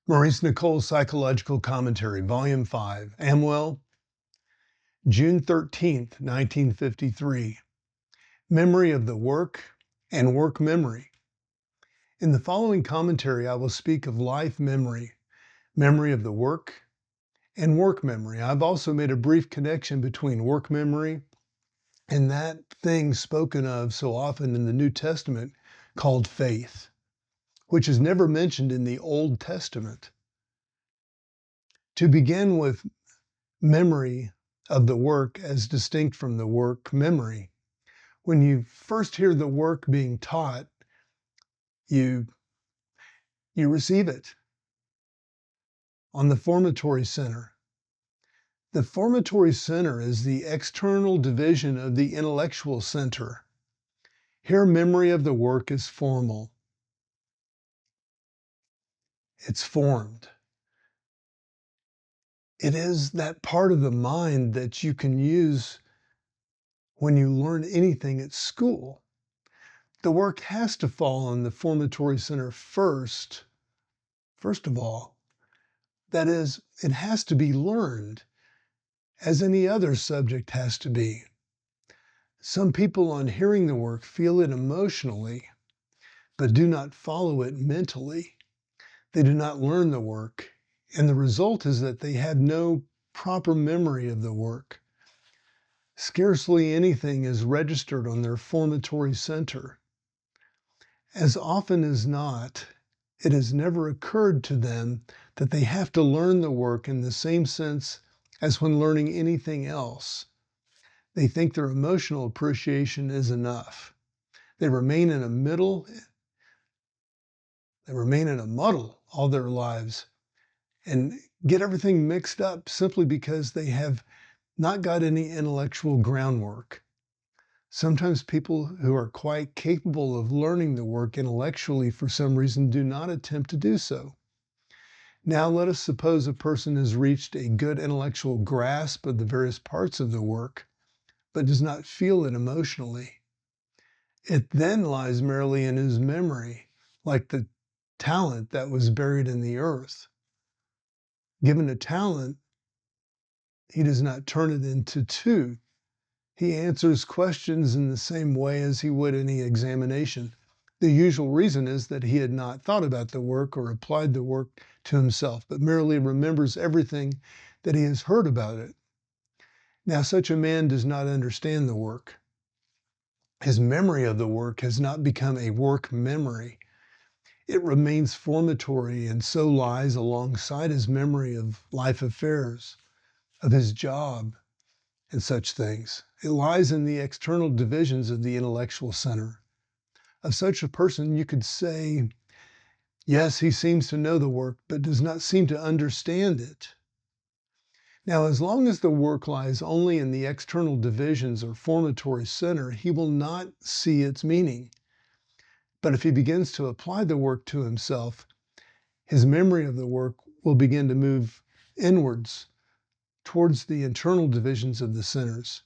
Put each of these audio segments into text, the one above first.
Maurice Nicol Psychological Commentary, Volume 5, Amwell, June 13th, 1953. Memory of the Work and Work Memory. In the following commentary, I will speak of life memory, memory of the work, and work memory. I've also made a brief connection between work memory and that thing spoken of so often in the New Testament called faith, which is never mentioned in the Old Testament. To begin with memory of the work as distinct from the work memory. When you first hear the work being taught, you receive it on the formatory center. The formatory center is the external division of the intellectual center. Here, memory of the work is formal. It's formed. It is that part of the mind that you can use when you learn anything at school. The work has to fall on the formatory center first of all. That is, it has to be learned, as any other subject has to be. Some people, on hearing the work, feel it emotionally, but do not follow it mentally. They do not learn the work, and the result is that they have no proper memory of the work. Scarcely anything is registered on their formatory center. As often as not, it has never occurred to them that they have to learn the work in the same sense as when learning anything else. They think their emotional appreciation is enough. They remain in a muddle all their lives and get everything mixed up simply because they have not got any intellectual groundwork. Sometimes people who are quite capable of learning the work intellectually for some reason do not attempt to do so. Now let us suppose a person has reached a good intellectual grasp of the various parts of the work, but does not feel it emotionally. It then lies merely in his memory, like the talent that was buried in the earth. Given a talent, he does not turn it into two. He answers questions in the same way as he would any examination. The usual reason is that he had not thought about the work or applied the work to himself, but merely remembers everything that he has heard about it. Now, such a man does not understand the work. His memory of the work has not become a work memory. It remains formatory and so lies alongside his memory of life affairs, of his job, and such things. It lies in the external divisions of the intellectual center. Of such a person, you could say, yes, he seems to know the work, but does not seem to understand it. Now, as long as the work lies only in the external divisions or formatory center, he will not see its meaning. But if he begins to apply the work to himself, his memory of the work will begin to move inwards towards the internal divisions of the centers.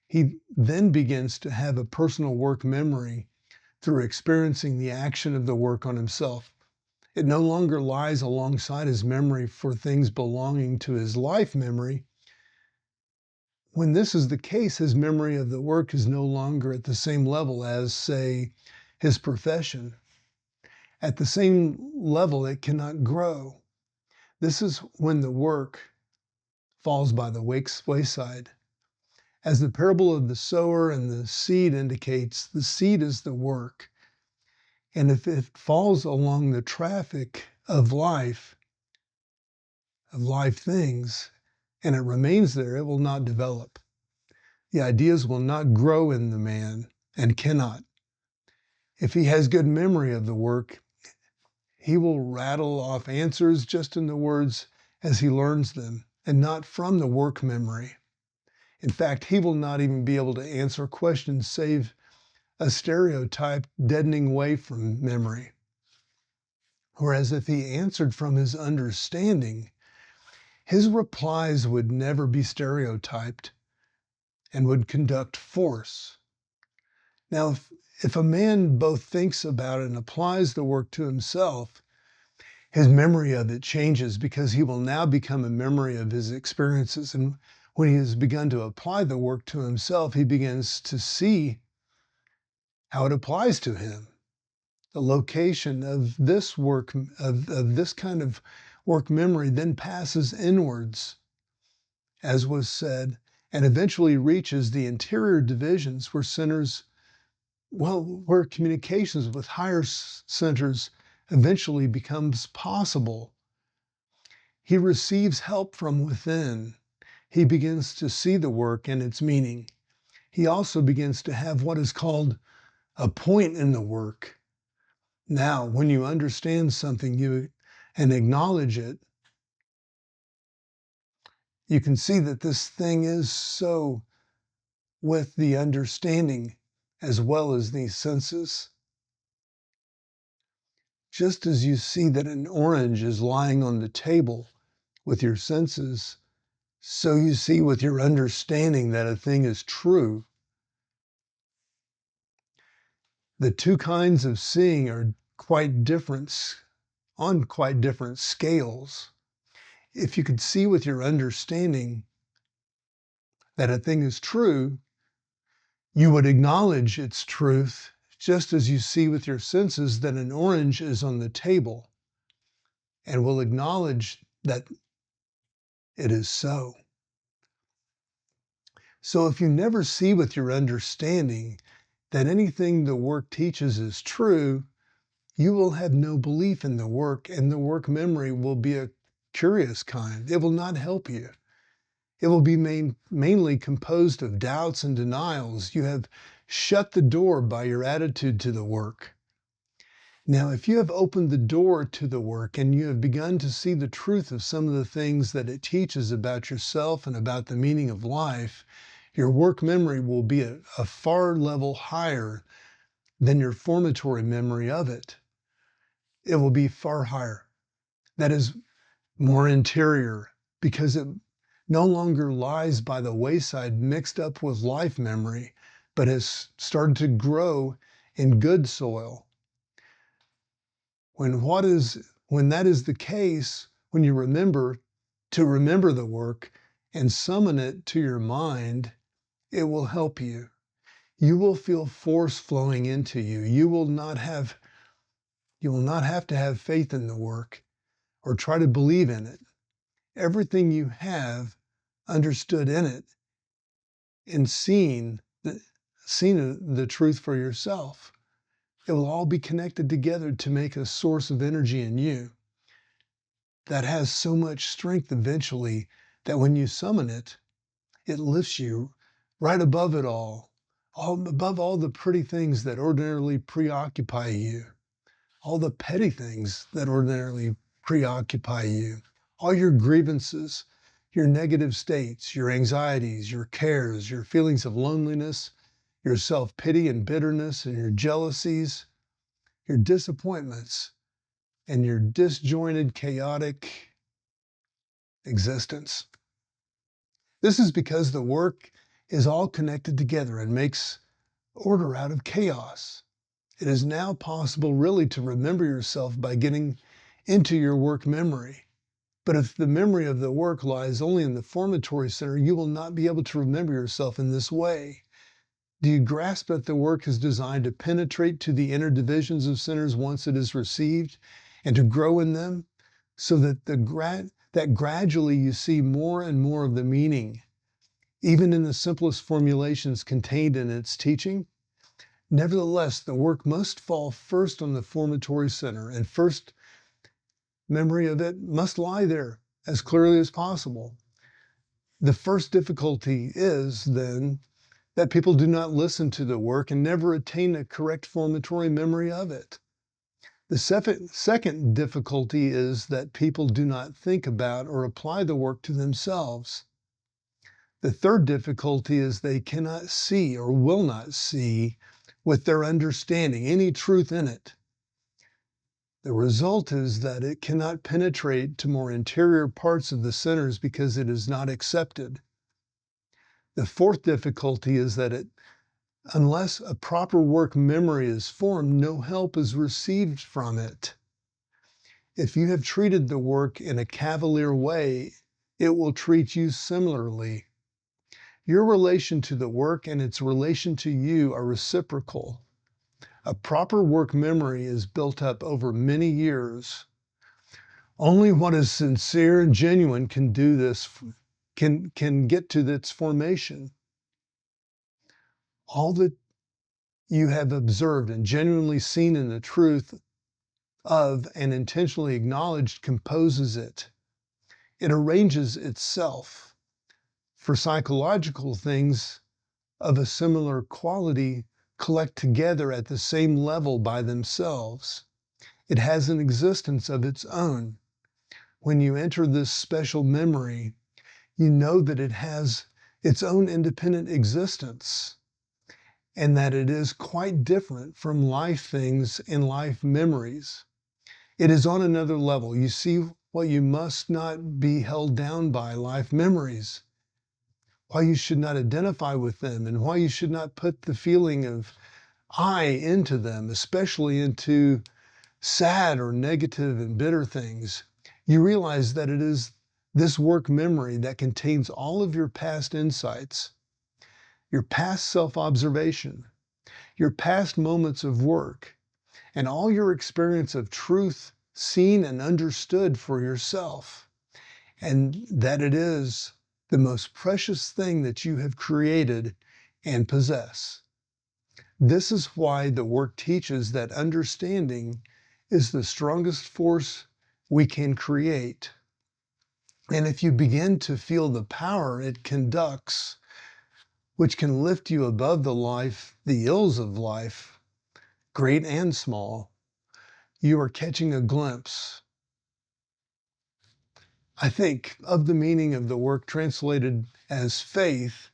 He then begins to have a personal work memory through experiencing the action of the work on himself. It no longer lies alongside his memory for things belonging to his life memory. When this is the case, his memory of the work is no longer at the same level as, say, his profession. At the same level, it cannot grow. This is when the work falls by the wayside. As the parable of the sower and the seed indicates, the seed is the work. And if it falls along the traffic of life things, and it remains there, it will not develop. The ideas will not grow in the man and cannot. If he has good memory of the work, he will rattle off answers just in the words as he learns them, and not from the work memory. In fact, he will not even be able to answer questions save a stereotype deadening way from memory. Whereas if he answered from his understanding, his replies would never be stereotyped and would conduct force. Now, if a man both thinks about and applies the work to himself, his memory of it changes because he will now become a memory of his experiences. And when he has begun to apply the work to himself, he begins to see how it applies to him. The location of this work, of this kind of work memory, then passes inwards, as was said, and eventually reaches the interior divisions where centers, where communications with higher centers eventually becomes possible. He receives help from within. He begins to see the work and its meaning. He also begins to have what is called a point in the work. Now, when you understand something and acknowledge it, you can see that this thing is so with the understanding as well as these senses. Just as you see that an orange is lying on the table with your senses, so you see with your understanding that a thing is true. The two kinds of seeing are quite different, on quite different scales. If you could see with your understanding that a thing is true, you would acknowledge its truth just as you see with your senses that an orange is on the table and will acknowledge that it is so. So if you never see with your understanding that anything the work teaches is true, you will have no belief in the work, and the work memory will be a curious kind. It will not help you. It will be mainly composed of doubts and denials. You have shut the door by your attitude to the work. Now, if you have opened the door to the work and you have begun to see the truth of some of the things that it teaches about yourself and about the meaning of life, your work memory will be a far level higher than your formatory memory of it. It will be far higher. That is more interior, because it no longer lies by the wayside mixed up with life memory, but has started to grow in good soil. When that is the case, when you remember to remember the work and summon it to your mind, it will help you. You will feel force flowing into you. You will not have to have faith in the work or try to believe in it. Everything you have understood in it and seen the truth for yourself, it will all be connected together to make a source of energy in you that has so much strength eventually that when you summon it, it lifts you right above it all above all the pretty things that ordinarily preoccupy you, all the petty things that ordinarily preoccupy you, all your grievances, your negative states, your anxieties, your cares, your feelings of loneliness, your self-pity and bitterness, and your jealousies, your disappointments, and your disjointed, chaotic existence. This is because the work is all connected together and makes order out of chaos. It is now possible really to remember yourself by getting into your work memory. But if the memory of the work lies only in the formatory center, you will not be able to remember yourself in this way. Do you grasp that the work is designed to penetrate to the inner divisions of centers once it is received and to grow in them so that that gradually you see more and more of the meaning, even in the simplest formulations contained in its teaching? Nevertheless, the work must fall first on the formatory center, and first memory of it must lie there as clearly as possible. The first difficulty is, then, that people do not listen to the work and never attain a correct formatory memory of it. The second difficulty is that people do not think about or apply the work to themselves. The third difficulty is they cannot see or will not see with their understanding any truth in it. The result is that it cannot penetrate to more interior parts of the centers because it is not accepted. The fourth difficulty is that unless a proper work memory is formed, no help is received from it. If you have treated the work in a cavalier way, it will treat you similarly. Your relation to the work and its relation to you are reciprocal. A proper work memory is built up over many years. Only what is sincere and genuine can do this, can get to its formation. All that you have observed and genuinely seen in the truth of and intentionally acknowledged composes it. It arranges itself. For psychological things of a similar quality collect together at the same level by themselves. It has an existence of its own. When you enter this special memory, you know that it has its own independent existence and that it is quite different from life things and life memories. It is on another level. You see why you must not be held down by life memories, why you should not identify with them, and why you should not put the feeling of I into them, especially into sad or negative and bitter things. You realize that it is this work memory that contains all of your past insights, your past self-observation, your past moments of work, and all your experience of truth seen and understood for yourself, and that it is the most precious thing that you have created and possess. This is why the work teaches that understanding is the strongest force we can create. And if you begin to feel the power it conducts, which can lift you above the ills of life, great and small, you are catching a glimpse, I think, of the meaning of the work translated as faith,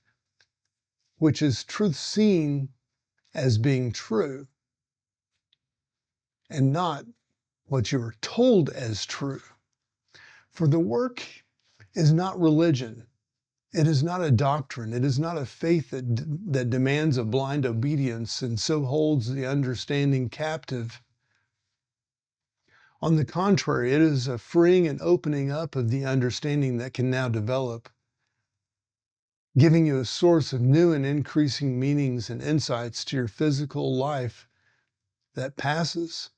which is truth seen as being true, and not what you are told as true. For the work is not religion. It is not a doctrine. It is not a faith that demands a blind obedience and so holds the understanding captive. On the contrary, it is a freeing and opening up of the understanding that can now develop, giving you a source of new and increasing meanings and insights to your physical life that passes.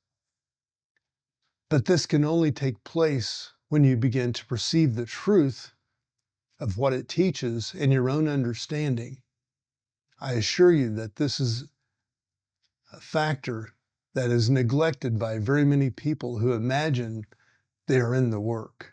But this can only take place when you begin to perceive the truth of what it teaches in your own understanding. I assure you that this is a factor that is neglected by very many people who imagine they are in the work.